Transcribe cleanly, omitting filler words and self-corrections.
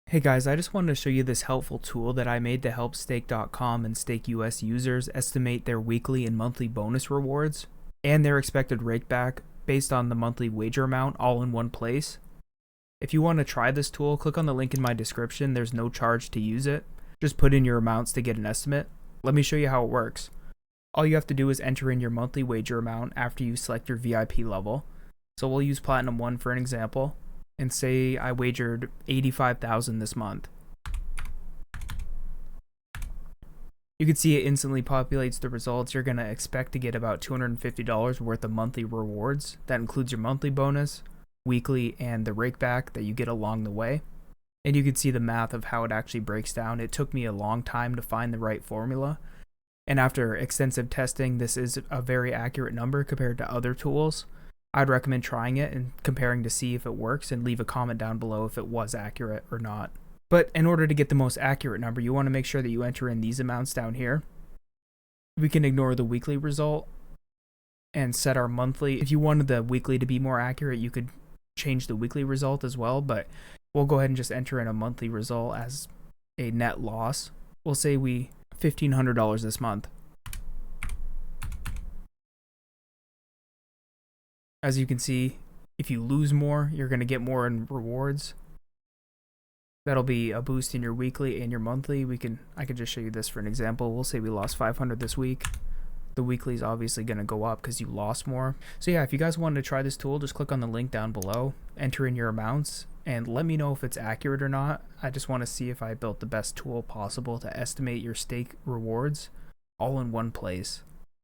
Hey guys, I just wanted to show you this helpful tool that I made to help Stake.com and Stake US users estimate their weekly and monthly bonus rewards and their expected rakeback based on the monthly wager amount all in one place. If you want to try this tool, click on the link in my description. There's no charge to use it. Just put in your amounts to get an estimate. Let me show you how it works. All you have to do is enter in your monthly wager amount after you select your VIP level. So we'll use Platinum 1 for an example, and say I wagered 85,000 this month. You can see it instantly populates the results. You're going to expect to get about $250 worth of monthly rewards. That includes your monthly bonus, weekly, and the rakeback that you get along the way. And you can see the math of how it actually breaks down. It took me a long time to find the right formula. And after extensive testing, this is a very accurate number compared to other tools. I'd recommend trying it and comparing to see if it works, and leave a comment down below if it was accurate or not. But in order to get the most accurate number, you want to make sure that you enter in these amounts down here. We can ignore the weekly result and set our monthly. If you wanted the weekly to be more accurate, you could change the weekly result as well, but we'll go ahead and just enter in a monthly result as a net loss. We'll say we $1,500 this month. As you can see, if you lose more, you're going to get more in rewards. That'll be a boost in your weekly and your monthly. I could just show you this for an example. We'll say we lost 500 this week. The weekly is obviously going to go up because you lost more. So yeah, if you guys wanted to try this tool, just click on the link down below, enter in your amounts, and let me know if it's accurate or not. I just want to see if I built the best tool possible to estimate your stake rewards all in one place.